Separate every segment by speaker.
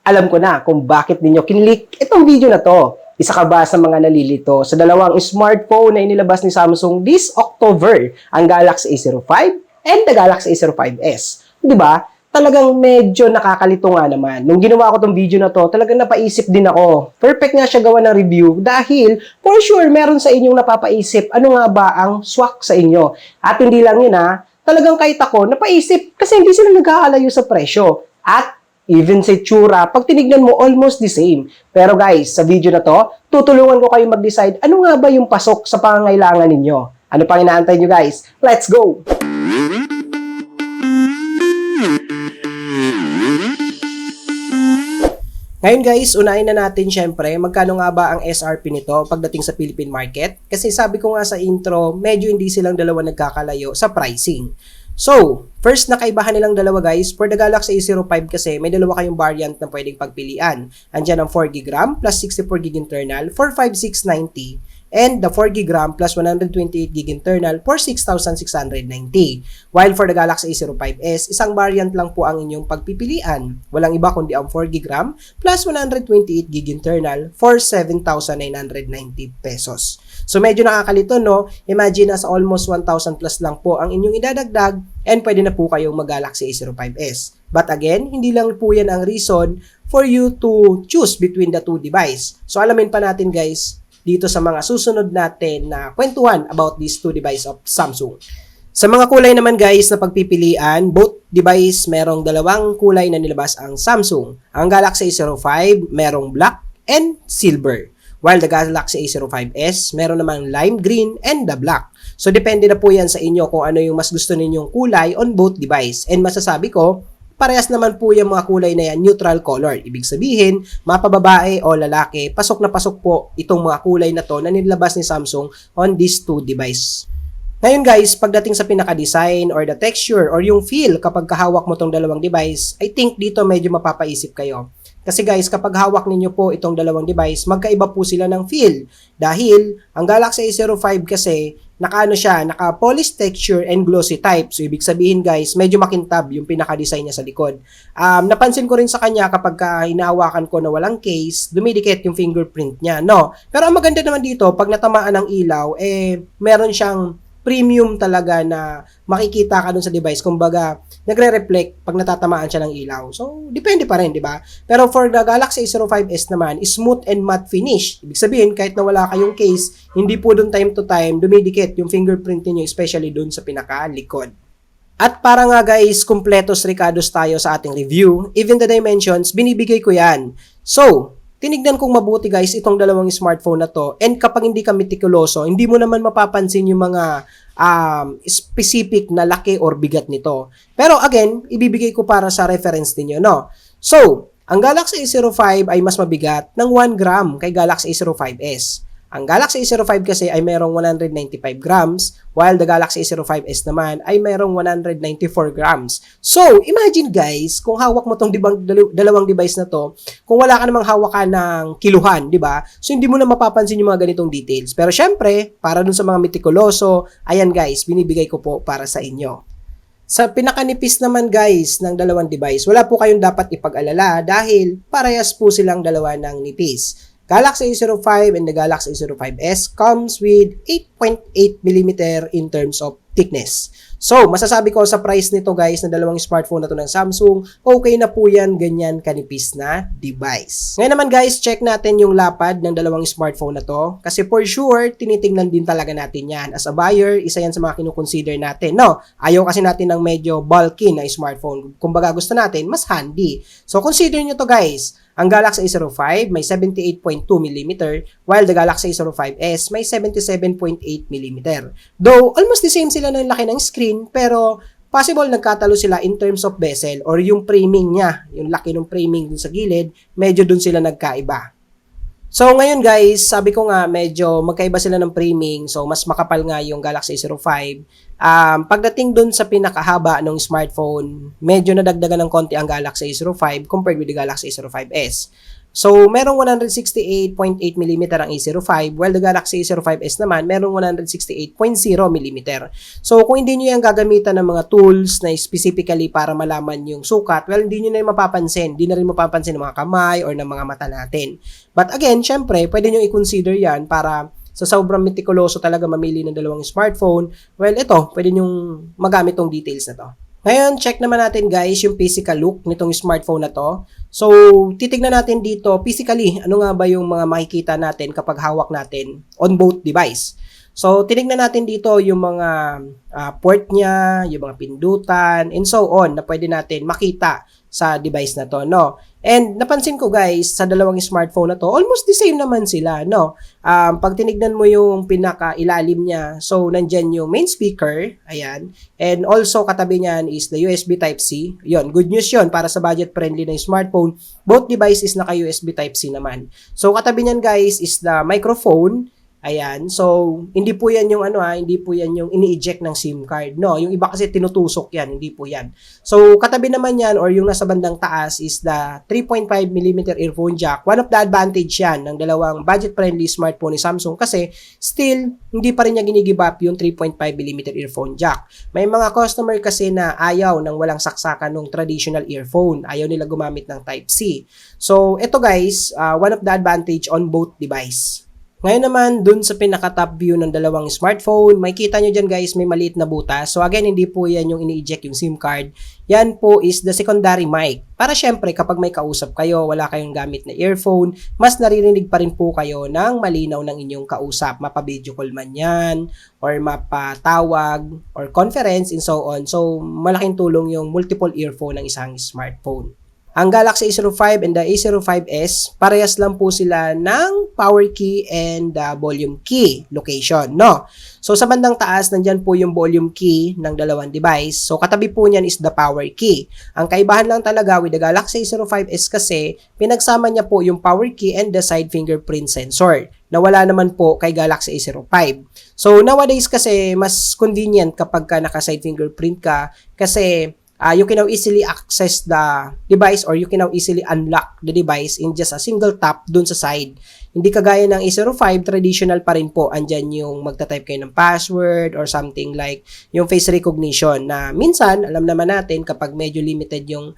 Speaker 1: alam ko na kung bakit ninyo kinlik itong video na to. Isa ka ba sa mga nalilito sa dalawang smartphone na inilabas ni Samsung this October, ang Galaxy A05 and the Galaxy A05s? Di ba? Talagang medyo nakakalito nga naman. Nung ginawa ko tong video na to, talagang napaisip din ako. Perfect nga siya gawa ng review dahil for sure meron sa inyong napapaisip ano nga ba ang swak sa inyo. At hindi lang yun talagang kahit ako napaisip kasi hindi sila nagkakalayo sa presyo. At even sa itsura, pag tinignan mo, almost the same. Pero guys, sa video na to, tutulungan ko kayo mag-decide ano nga ba yung pasok sa pangangailangan ninyo. Ano pang inaantay nyo guys? Let's go! Ngayon guys, unahin na natin syempre magkano nga ba ang SRP nito pagdating sa Philippine market. Kasi sabi ko nga sa intro, medyo hindi silang dalawa nagkakalayo sa pricing. So, first na kaibahan nilang dalawa guys, for the Galaxy A05 kasi may dalawa kayong variant na pwedeng pagpilian. Andyan ang 4GB RAM plus 64GB internal for 5,690 and the 4GB plus 128GB internal for 6,690. While for the Galaxy A05s, isang variant lang po ang inyong pagpipilian. Walang iba kundi ang 4GB RAM plus 128GB internal for 7,990 pesos. So medyo nakakalito no, imagine nasa almost 1,000 plus lang po ang inyong idadagdag and pwede na po kayong mag-Galaxy A05s. But again, hindi lang po yan ang reason for you to choose between the two device. So alamin pa natin guys, dito sa mga susunod natin na kwentuhan about these two devices of Samsung. Sa mga kulay naman guys na pagpipilian, both device merong dalawang kulay na nilabas ang Samsung. Ang Galaxy A05 merong black and silver. While the Galaxy A05s meron namang lime green and the black. So depende na po yan sa inyo kung ano yung mas gusto ninyong kulay on both device. And masasabi ko, parehas naman po yung mga kulay na yan, neutral color. Ibig sabihin, mapababae o lalaki, pasok na pasok po itong mga kulay na to na nilabas ni Samsung on these two device. Ngayon guys, pagdating sa pinaka-design or the texture or yung feel kapag kahawak mo tong dalawang device, I think dito medyo mapapaisip kayo. Kasi guys, kapag hawak ninyo po itong dalawang device, magkaiba po sila ng feel. Dahil, ang Galaxy A05 kasi, naka-polish texture and glossy type. So, ibig sabihin guys, medyo makintab yung pinaka-design niya sa likod. Napansin ko rin sa kanya kapag hinahawakan ko na walang case, dumidikit yung fingerprint niya, no? Pero ang maganda naman dito, pag natamaan ng ilaw, meron siyang premium talaga na makikita ka dun sa device. Kumbaga, nagre-reflect pag natatamaan siya ng ilaw. So, depende pa rin, di ba? Pero for the Galaxy A05s naman, smooth and matte finish. Ibig sabihin, kahit na wala kayong case, hindi po dun time to time dumidikit yung fingerprint niyo, especially dun sa pinaka-likod. At para nga guys, kumpletos ricados tayo sa ating review, even the dimensions, binibigay ko yan. So, tinignan kong mabuti guys itong dalawang smartphone na to, and kapag hindi ka metikuloso, hindi mo naman mapapansin yung mga specific na laki or bigat nito. Pero again, ibibigay ko para sa reference ninyo, no? So, ang Galaxy A05 ay mas mabigat ng 1 gram kay Galaxy A05s. Ang Galaxy A05 kasi ay merong 195 grams, while the Galaxy A05s naman ay merong 194 grams. So, imagine guys, kung hawak mo tong dalawang device na to, kung wala ka namang hawakan ng kiluhan, di ba? So, hindi mo na mapapansin yung mga ganitong details. Pero syempre, para dun sa mga metikuloso, ayan guys, binibigay ko po para sa inyo. Sa pinakanipis naman guys ng dalawang device, wala po kayong dapat ipag-alala dahil parehas po silang dalawa ng nipis. Galaxy A05 and the Galaxy A05s comes with 8.8mm in terms of thickness. So, masasabi ko sa price nito guys na dalawang smartphone na to ng Samsung, okay na po yan ganyan kanipis na device. Ngayon naman guys, check natin yung lapad ng dalawang smartphone na to. Kasi for sure, tinitingnan din talaga natin yan. As a buyer, isa yan sa mga kinukonsider natin. No, ayaw kasi natin ng medyo bulky na smartphone. Kumbaga gusto natin, mas handy. So, consider nyo to guys. Ang Galaxy A05 may 78.2mm, while the Galaxy A05s may 77.8mm. Though, almost the same sila ng laki ng screen, pero possible nagkatalo sila in terms of bezel or yung framing niya, yung laki ng framing dun sa gilid, medyo dun sila nagkaiba. So ngayon guys, sabi ko nga medyo magkaiba sila ng framing, so mas makapal nga yung Galaxy A05. Pagdating dun sa pinakahaba ng smartphone, medyo nadagdagan ng konti ang Galaxy A05 compared with the Galaxy A05s. So, merong 168.8mm ang A05, while the Galaxy A05s naman, merong 168.0mm. So, kung hindi nyo yan gagamitan ng mga tools na specifically para malaman yung sukat, well, hindi nyo na yung mapapansin. Hindi na rin mapapansin ng mga kamay or ng mga mata natin. But again, syempre, pwede nyo i-consider yan para sa sobrang meticuloso talaga mamili ng dalawang smartphone. Well, ito, pwede nyo magamit tong details na to. Ngayon, check naman natin guys yung physical look nitong smartphone na to. So, titignan natin dito physically, ano nga ba yung mga makikita natin kapag hawak natin on both device. So, tinignan natin dito yung mga port niya, yung mga pindutan, and so on na pwede natin makita sa device na to, no? And napansin ko guys, sa dalawang smartphone na to, almost the same naman sila, no? Pag tinignan mo yung pinaka-ilalim niya, so nandyan yung main speaker, ayan. And also katabi niyan is the USB Type-C. Yon, good news yon para sa budget-friendly na smartphone. Both devices naka-USB Type-C naman. So katabi niyan guys is the microphone. Ayan. So, hindi po yan yung hindi po yan yung ini-eject ng SIM card. No, yung iba kasi tinutusok yan, hindi po yan. So, katabi naman yan or yung nasa bandang taas is the 3.5mm earphone jack. One of the advantage yan ng dalawang budget-friendly smartphone ni Samsung kasi still, hindi pa rin niya ginigive up yung 3.5mm earphone jack. May mga customer kasi na ayaw ng walang saksakan ng traditional earphone. Ayaw nila gumamit ng Type-C. So, ito guys, one of the advantage on both device. Ngayon naman, dun sa pinaka-top view ng dalawang smartphone, makikita nyo dyan guys, may maliit na butas. So again, hindi po yan yung ini-eject yung SIM card. Yan po is the secondary mic. Para syempre, kapag may kausap kayo, wala kayong gamit na earphone, mas naririnig pa rin po kayo ng malinaw ng inyong kausap. Mapa-video call man yan, or mapatawag, or conference, and so on. So, malaking tulong yung multiple earphone ng isang smartphone. Ang Galaxy A05 and the A05s, parehas lang po sila ng power key and volume key location, no? So, sa bandang taas, nandyan po yung volume key ng dalawang device. So, katabi po niyan is the power key. Ang kaibahan lang talaga with the Galaxy A05s kasi, pinagsama niya po yung power key and the side fingerprint sensor na wala naman po kay Galaxy A05. So, nowadays kasi, mas convenient kapag ka naka-side fingerprint ka kasi, you can now easily access the device or you can now easily unlock the device in just a single tap dun sa side. Hindi kagaya ng A05, traditional pa rin po. Andyan yung magta-type kayo ng password or something like yung face recognition na minsan, alam naman natin kapag medyo limited yung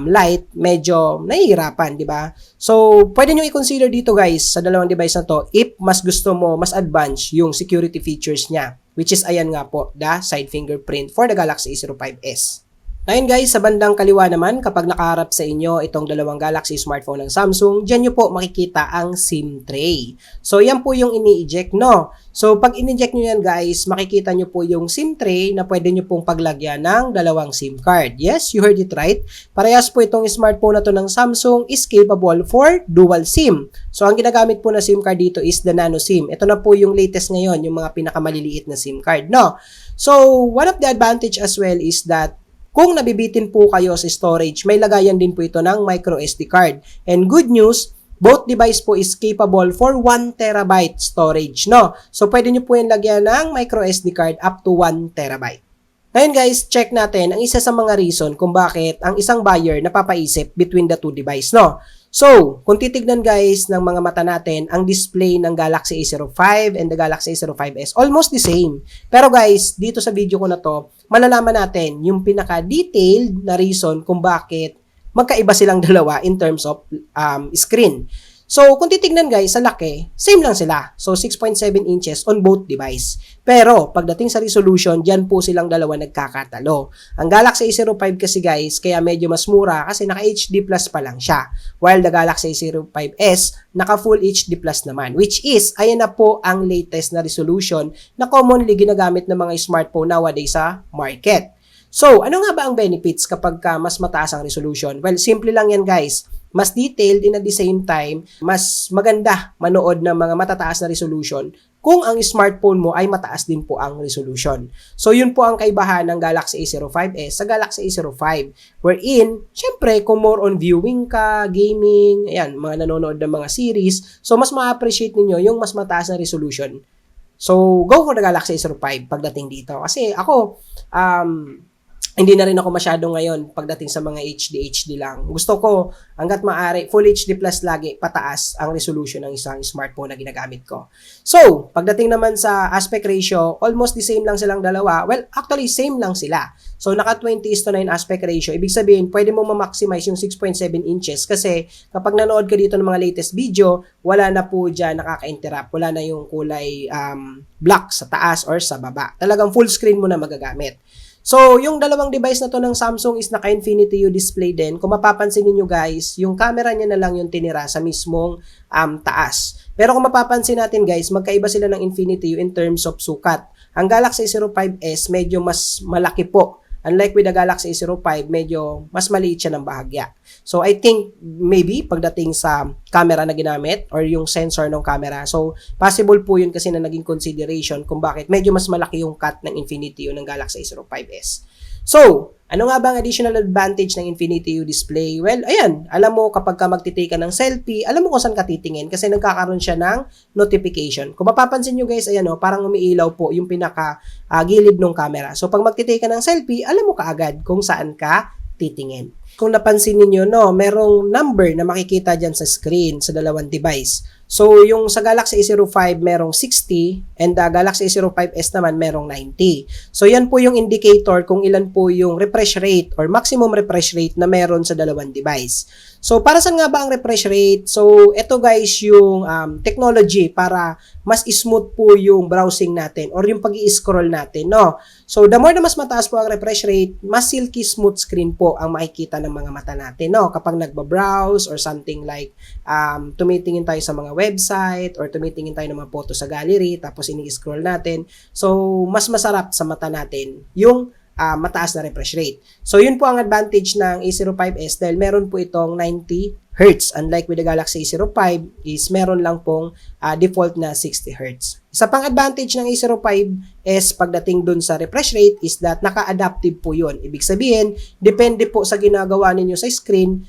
Speaker 1: light, medyo nahihirapan, di ba? So, pwede nyo i-consider dito guys sa dalawang device na to if mas gusto mo, mas advanced yung security features niya, which is ayan nga po, the side fingerprint for the Galaxy A05s. Ngayon guys, sa bandang kaliwa naman, kapag nakaharap sa inyo itong dalawang Galaxy smartphone ng Samsung, dyan nyo po makikita ang SIM tray. So, yan po yung ini-eject, no? So, pag in-eject nyo yan guys, makikita nyo po yung SIM tray na pwede nyo pong paglagyan ng dalawang SIM card. Yes, you heard it right. Parehas po itong smartphone na to ng Samsung is capable for dual SIM. So, ang ginagamit po na SIM card dito is the Nano SIM. Ito na po yung latest ngayon, yung mga pinakamaliliit na SIM card, no? So, one of the advantage as well is that kung nabibitin po kayo sa storage, may lagayan din po ito ng micro SD card. And good news, both device po is capable for 1TB storage, no? So, pwede nyo po yung lagyan ng micro SD card up to 1TB. Ngayon guys, check natin ang isa sa mga reason kung bakit ang isang buyer napapaisip between the two device, no? So, kung titignan guys ng mga mata natin, ang display ng Galaxy A05 and the Galaxy A05s, almost the same. Pero guys, dito sa video ko na to, malalaman natin yung pinaka-detailed na reason kung bakit magkaiba silang dalawa in terms of screen. So, kung titignan guys, sa laki, same lang sila. So, 6.7 inches on both device. Pero, pagdating sa resolution, dyan po silang dalawa nagkakatalo. Ang Galaxy A05 kasi guys, kaya medyo mas mura kasi naka HD Plus pa lang siya. While the Galaxy A05s, naka Full HD Plus naman. Which is, ayan na po ang latest na resolution na commonly ginagamit ng mga smartphone nowadays sa market. So, ano nga ba ang benefits kapag mas mataas ang resolution? Well, simple lang yan guys. Mas detailed and at the same time, mas maganda manood ng mga matataas na resolution kung ang smartphone mo ay mataas din po ang resolution. So, yun po ang kaibahan ng Galaxy A05s sa Galaxy A05. Wherein, syempre, kung more on viewing ka, gaming, ayan, mga nanonood ng mga series, so mas ma-appreciate ninyo yung mas mataas na resolution. So, go for the Galaxy A05 pagdating dito. Kasi ako, hindi na rin ako masyado ngayon pagdating sa mga HD lang. Gusto ko, hanggat maaari, Full HD Plus lagi, pataas ang resolution ng isang smartphone na ginagamit ko. So, pagdating naman sa aspect ratio, almost the same lang silang dalawa. Well, actually, same lang sila. So, naka 20:9 aspect ratio. Ibig sabihin, pwede mo ma-maximize yung 6.7 inches kasi kapag nanood ka dito ng mga latest video, wala na po dyan nakaka-interrupt. Wala na yung kulay black sa taas or sa baba. Talagang full screen mo na magagamit. So, yung dalawang device na to ng Samsung is naka-Infinity U display din. Kung mapapansin niyo guys, yung camera niya na lang yung tinira sa mismong taas. Pero kung mapapansin natin guys, magkaiba sila ng Infinity U in terms of sukat. Ang Galaxy A05s medyo mas malaki po. Unlike with the Galaxy A05, medyo mas maliit siya ng bahagya. So, I think maybe pagdating sa camera na ginamit or yung sensor ng camera, so possible po yun kasi na naging consideration kung bakit medyo mas malaki yung cut ng Infinity U ng Galaxy A05s. So, ano nga ba ang additional advantage ng Infinity U display? Well, ayan, alam mo kapag ka magtitake ka ng selfie, alam mo kung saan ka titingin kasi nagkakaroon siya ng notification. Kung mapapansin nyo guys, ayan o, parang umiilaw po yung pinaka gilid ng camera. So, pag magtitake ka ng selfie, alam mo kaagad kung saan ka titingin. Kung napansin niyo no, merong number na makikita dyan sa screen sa dalawang device. So, yung sa Galaxy A05 merong 60 and the Galaxy A05s naman merong 90. So, yan po yung indicator kung ilan po yung refresh rate or maximum refresh rate na meron sa dalawang device. So, para saan nga ba ang refresh rate? So, ito guys yung technology para mas smooth po yung browsing natin or yung pag-i-scroll natin, no? So, the more na mas mataas po ang refresh rate, mas silky smooth screen po ang makikita ng mga mata natin, no? Kapag nagba-browse or something like tumitingin tayo sa mga website or tumitingin tayo ng mga photo sa gallery tapos ini-scroll natin. So, mas masarap sa mata natin yung mataas na refresh rate. So, yun po ang advantage ng A05s dahil meron po itong 90 Hz. Unlike with the Galaxy A05 is meron lang pong default na 60 Hz. Isa pang advantage ng A05s pagdating dun sa refresh rate is that naka-adaptive po yun. Ibig sabihin, depende po sa ginagawa ninyo sa screen,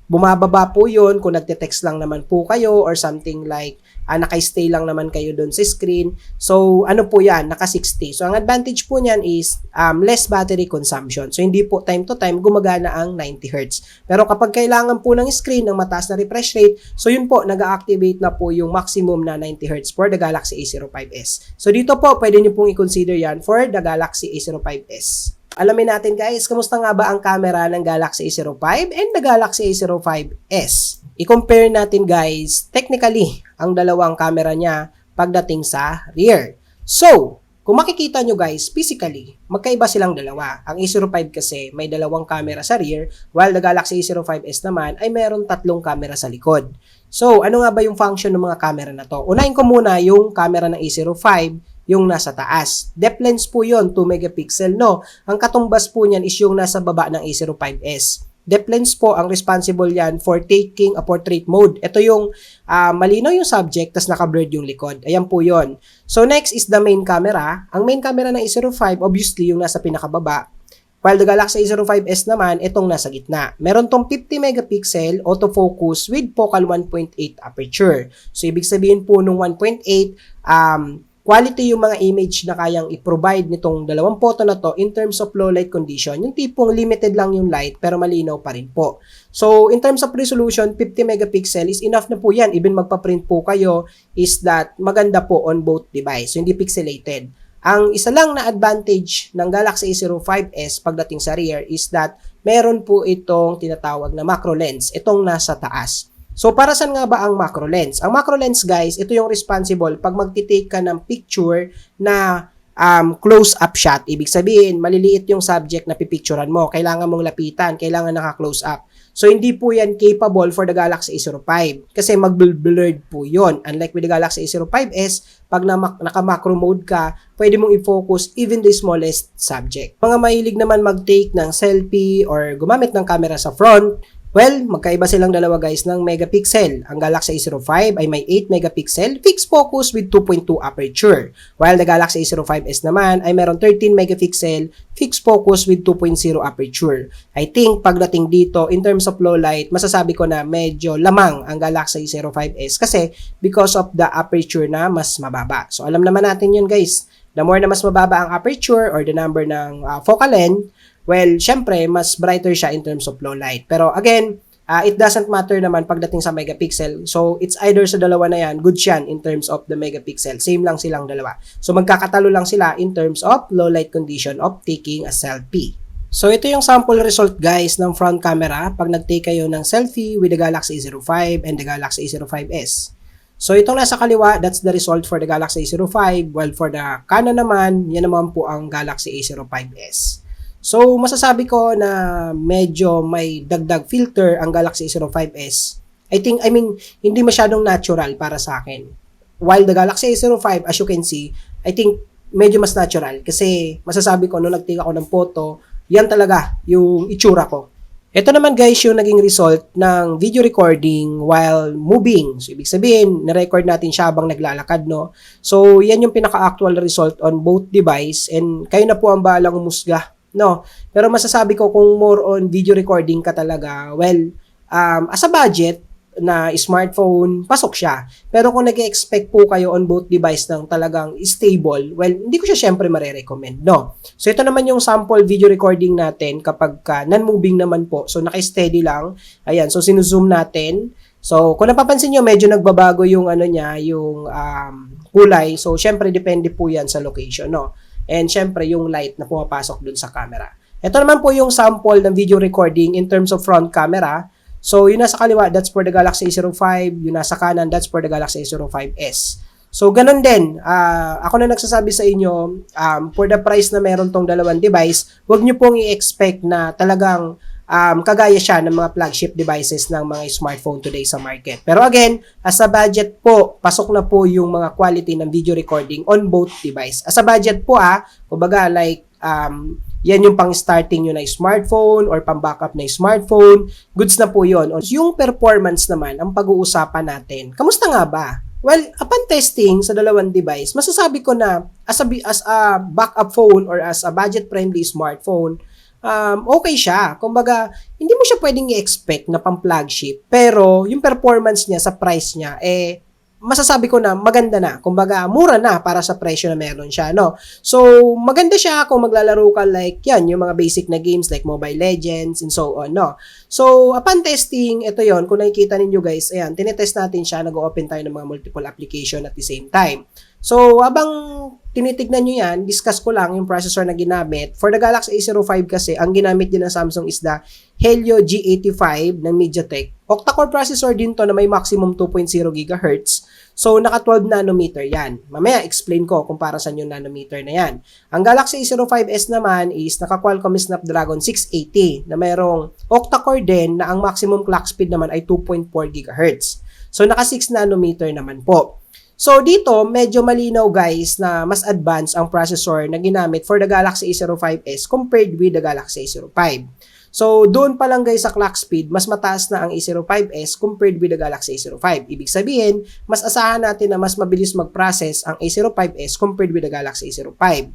Speaker 1: bumababa po yun kung nagte-text lang naman po kayo or something like naka-stay lang naman kayo doon sa screen. So, ano po yan? Naka-60. So, ang advantage po niyan is less battery consumption. So, hindi po time to time gumagana ang 90 Hz. Pero kapag kailangan po ng screen ng mataas na refresh rate, so yun po, nag-activate na po yung maximum na 90 Hz for the Galaxy A05s. So, dito po, pwede nyo pong i-consider yan for the Galaxy A05s. Alamin natin guys, kamusta nga ba ang camera ng Galaxy A05 and the Galaxy A05s? I-compare natin guys, technically, ang dalawang camera niya pagdating sa rear. So, kung makikita nyo guys, physically, magkaiba silang dalawa. Ang A05 kasi may dalawang camera sa rear, while the Galaxy A05s naman ay meron tatlong camera sa likod. So, ano nga ba yung function ng mga camera na to? Unahin ko muna yung camera ng A05, yung nasa taas. Depth lens po yun, 2 megapixel, no? Ang katumbas po niyan is yung nasa baba ng A05s. Depth lens po, ang responsible yan for taking a portrait mode. Ito yung malinaw yung subject, tas naka-blurred yung likod. Ayan po yon. So, next is the main camera. Ang main camera ng A05, obviously, yung nasa pinakababa. While the Galaxy A05s naman, itong nasa gitna. Meron tong 50 megapixel autofocus with focal 1.8 aperture. So, ibig sabihin po nung 1.8, quality yung mga image na kayang i-provide nitong dalawang photo na to in terms of low light condition. Yung tipong limited lang yung light pero malinaw pa rin po. So, in terms of resolution, 50 megapixel is enough na po yan. Even magpa-print po kayo is that maganda po on both device. So, hindi pixelated. Ang isa lang na advantage ng Galaxy A05s pagdating sa rear is that meron po itong tinatawag na macro lens. Itong nasa taas. So, para saan nga ba ang macro lens? Ang macro lens, guys, ito yung responsible pag magtitake ka ng picture na close-up shot. Ibig sabihin, maliliit yung subject na pipicturean mo. Kailangan mong lapitan, kailangan naka-close up. So, hindi po yan capable for the Galaxy A05 kasi mag-blurred po yon. Unlike with the Galaxy A05s, pag naka-macro mode ka, pwede mong i-focus even the smallest subject. Mga mahilig naman mag-take ng selfie or gumamit ng camera sa front, well, magkaiba silang dalawa guys ng megapixel. Ang Galaxy A05 ay may 8 megapixel fixed focus with 2.2 aperture. While the Galaxy A05s naman ay meron 13 megapixel fixed focus with 2.0 aperture. I think pagdating dito, in terms of low light, masasabi ko na medyo lamang ang Galaxy A05s kasi because of the aperture na mas mababa. So alam naman natin yun guys. The more na mas mababa ang aperture or the number ng focal length, well, syempre, mas brighter siya in terms of low light. Pero again, it doesn't matter naman pagdating sa megapixel. So, it's either sa dalawa na yan, good yan in terms of the megapixel. Same lang silang dalawa. So, magkakatalo lang sila in terms of low light condition of taking a selfie. So, ito yung sample result guys ng front camera pag nag-take kayo ng selfie with the Galaxy A05 and the Galaxy A05s. So, itong nasa kaliwa, that's the result for the Galaxy A05, while for the kanan naman, yan naman po ang Galaxy A05s. So, masasabi ko na medyo may dagdag filter ang Galaxy A05s. I mean, hindi masyadong natural para sa akin. While the Galaxy A05, as you can see, I think medyo mas natural kasi masasabi ko nung nag-take ako ng photo, yan talaga yung itsura ko. Ito naman guys yung naging result ng video recording while moving. So, ibig sabihin, na-record natin siya habang naglalakad, no? So, yan yung pinaka-actual result on both device and kayo na po ang bahalang umusga, no? Pero masasabi ko kung more on video recording ka talaga, well, as a budget na smartphone, pasok siya. Pero kung nag-expect po kayo on both device ng talagang stable, well, hindi ko siya syempre marirecommend, no? So, ito naman yung sample video recording natin kapag non-moving naman po. So, naka-steady lang. Ayan, so sinuzoom natin. So, kung napapansin nyo, medyo nagbabago yung niya, yung kulay. So, syempre, depende po yan sa location, no? And syempre, yung light na pumapasok dun sa camera. Ito naman po yung sample ng video recording in terms of front camera. So, yung nasa kaliwa, that's for the Galaxy A05. Yung nasa kanan, that's for the Galaxy A05s. So, ganun din. Ako na nagsasabi sa inyo, for the price na meron tong dalawang device, huwag nyo pong i-expect na talagang kagaya siya ng mga flagship devices ng mga smartphone today sa market. Pero again, as a budget po, pasok na po yung mga quality ng video recording on both device. As a budget po kumbaga like, yan yung pang-starting nyo na smartphone or pang-backup na smartphone. Goods na po yun. Yung performance naman, ang pag-uusapan natin. Kamusta nga ba? Well, upon testing sa dalawang device, masasabi ko na as a backup phone or as a budget-friendly smartphone, okay siya. Kumbaga, hindi mo siya pwedeng i-expect na pang-flagship. Pero, yung performance niya sa price niya, masasabi ko na maganda na. Kumbaga, mura na para sa presyo na meron siya, no? So, maganda siya kung maglalaro ka like yan, yung mga basic na games like Mobile Legends and so on, no? So, upon testing, ito yon kung nakikita ninyo guys, ayan, tinetest natin siya, nag-open tayo ng mga multiple application at the same time. So, habang tinitignan nyo yan, discuss ko lang yung processor na ginamit. For the Galaxy A05 kasi, ang ginamit din ng Samsung is the Helio G85 ng MediaTek. Octa-core processor din to na may maximum 2.0 GHz. So, naka 12 nanometer yan. Mamaya, explain ko kung para saan yung nanometer na yan. Ang Galaxy A05s naman is naka Qualcomm Snapdragon 680 na mayroong octa-core din na ang maximum clock speed naman ay 2.4 GHz. So, naka 6 nanometer naman po. So, dito, medyo malinaw guys na mas advanced ang processor na ginamit for the Galaxy A05s compared with the Galaxy A05. So, doon pa lang guys sa clock speed, mas mataas na ang A05s compared with the Galaxy A05. Ibig sabihin, mas asahan natin na mas mabilis mag-process ang A05s compared with the Galaxy A05.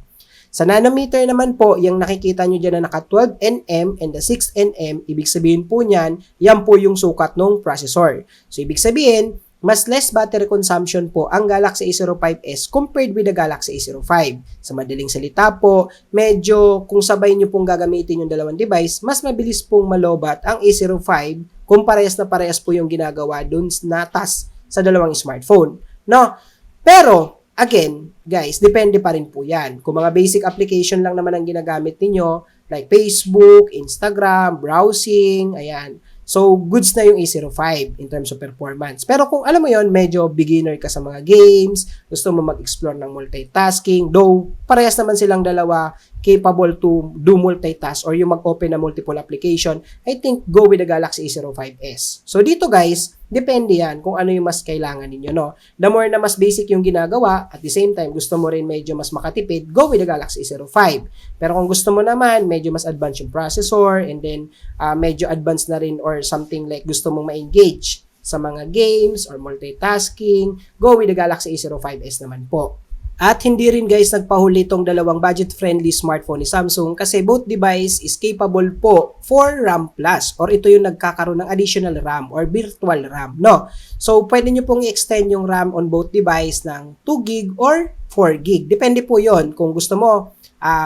Speaker 1: Sa nanometer naman po, yung nakikita nyo dyan na naka 12nm and the 6nm, ibig sabihin po niyan, yan po yung sukat ng processor. So, ibig sabihin, mas less battery consumption po ang Galaxy A05s compared with the Galaxy A05. Sa madaling salita po, medyo kung sabay nyo pong gagamitin yung dalawang device, mas mabilis pong malobat ang A05 kung parehas na parehas po yung ginagawa dun na task sa dalawang smartphone. No? Pero, again, guys, depende pa rin po yan. Kung mga basic application lang naman ang ginagamit ninyo, like Facebook, Instagram, browsing, ayan. So, goods na yung A05 in terms of performance. Pero kung alam mo yon, medyo beginner ka sa mga games, gusto mo mag-explore ng multitasking, though parehas naman silang dalawa capable to do multitask or yung mag-open na multiple application, I think go with the Galaxy A05s. So, dito guys, depende yan kung ano yung mas kailangan ninyo, no? The more na mas basic yung ginagawa, at the same time, gusto mo rin medyo mas makatipid, go with the Galaxy A05. Pero kung gusto mo naman, medyo mas advanced yung processor, and then medyo advanced na rin or something like gusto mong ma-engage sa mga games or multitasking, go with the Galaxy A05s naman po. At hindi rin guys nagpahuli itong dalawang budget-friendly smartphone ni Samsung kasi both device is capable po for RAM Plus or ito yung nagkakaroon ng additional RAM or virtual RAM, no? So, pwede nyo pong i-extend yung RAM on both device ng 2GB or 4 gig. Depende po yon kung gusto mo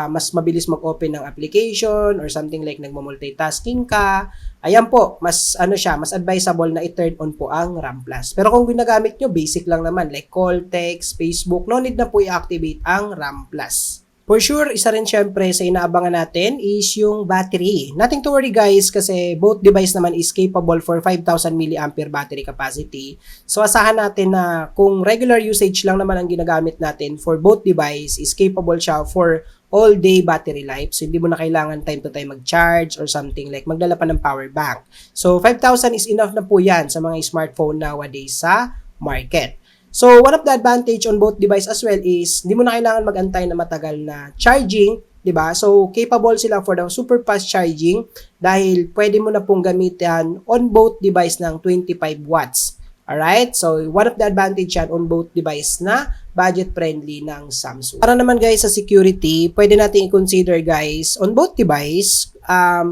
Speaker 1: mas mabilis mag-open ng application or something like nagmo-multitasking ka. Ayan po, mas mas advisable na i-turn on po ang RAM Plus. Pero kung ginagamit nyo, basic lang naman like call, text, Facebook, no need na po i-activate ang RAM Plus. For sure, isa rin syempre sa inaabangan natin is yung battery. Nothing to worry guys kasi both device naman is capable for 5,000 mAh battery capacity. So asahan natin na kung regular usage lang naman ang ginagamit natin for both device is capable siya for all day battery life. So hindi mo na kailangan time to time mag-charge or something like magdala pa ng power bank. So 5,000 is enough na po yan sa mga smartphone nowadays sa market. So, one of the advantage on both device as well is hindi mo na kailangan mag-antay na matagal na charging, 'di ba? So, capable sila for the super fast charging dahil pwede mo na pong gamitan on both device ng 25 watts. Alright? So, one of the advantage yan on both device na budget-friendly ng Samsung. Para naman guys sa security, pwede natin i-consider guys on both device,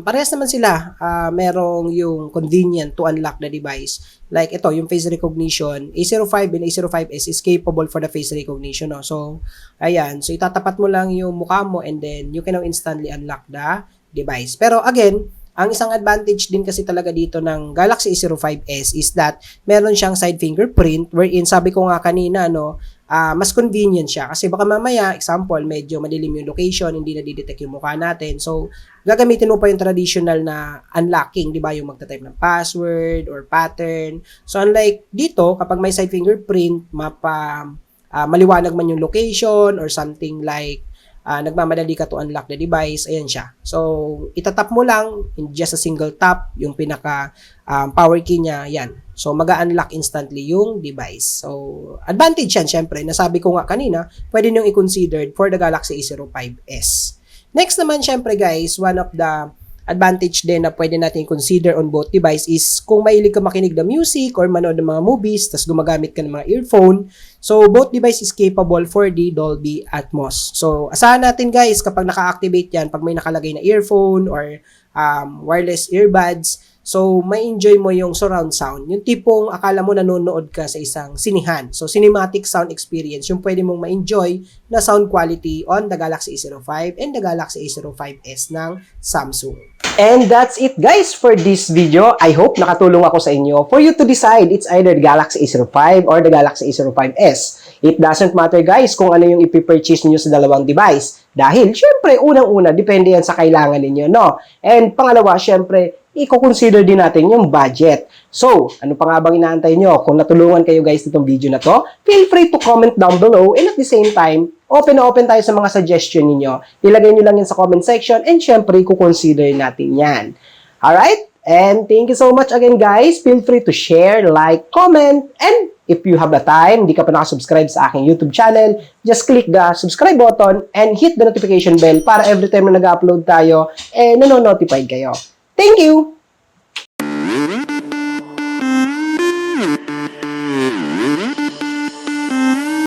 Speaker 1: parehas naman sila. Merong yung convenient to unlock the device. Like ito, yung face recognition, A05 and A05s is capable for the face recognition. No? So, ayan. So, itatapat mo lang yung mukha mo and then you can now instantly unlock the device. Pero again, ang isang advantage din kasi talaga dito ng Galaxy A05s is that meron siyang side fingerprint wherein sabi ko nga kanina, mas convenient siya. Kasi baka mamaya, example, medyo madilim yung location, hindi na didetect yung mukha natin. So, gagamitin mo pa yung traditional na unlocking, di ba? Yung magta-type ng password or pattern. So, unlike dito, kapag may side fingerprint, maliwanag man yung location or something like nagmamadali ka to unlock the device, ayan siya. So, itatap mo lang in just a single tap, yung pinaka power key niya, yan. So, mag-unlock instantly yung device. So, advantage yan, syempre. Nasabi ko nga kanina, pwede nyo i-consider for the Galaxy A05s. Next naman, syempre guys, one of the advantage din na pwede natin consider on both device is kung mahilig ka makinig ng music or manood ng mga movies, tas gumagamit ka ng mga earphone. So, both device is capable for the Dolby Atmos. So, asahan natin guys, kapag naka-activate yan, pag may nakalagay na earphone or wireless earbuds, so, may enjoy mo yung surround sound. Yung tipong akala mo nanonood ka sa isang sinihan. So, cinematic sound experience, yung pwede mong ma-enjoy na sound quality on the Galaxy A05 and the Galaxy A05s ng Samsung. And that's it guys for this video. I hope nakatulong ako sa inyo for you to decide it's either the Galaxy A05 or the Galaxy A05s. It doesn't matter guys kung ano yung ipipurchase niyo sa dalawang device. Dahil, syempre, unang-una, depende yan sa kailangan ninyo, no? And pangalawa, syempre, i-consider din natin yung budget. So, ano pa nga bang inaantay nyo? Kung natulungan kayo guys nitong video na to, feel free to comment down below and at the same time, open na open tayo sa mga suggestion ninyo. Ilagay nyo lang yan sa comment section and syempre, i-consider natin yan. Alright? And thank you so much again guys. Feel free to share, like, comment, and if you have the time, hindi ka pa nakasubscribe sa aking YouTube channel, just click the subscribe button and hit the notification bell para every time na nag-upload tayo, nanonotify kayo. Thank you!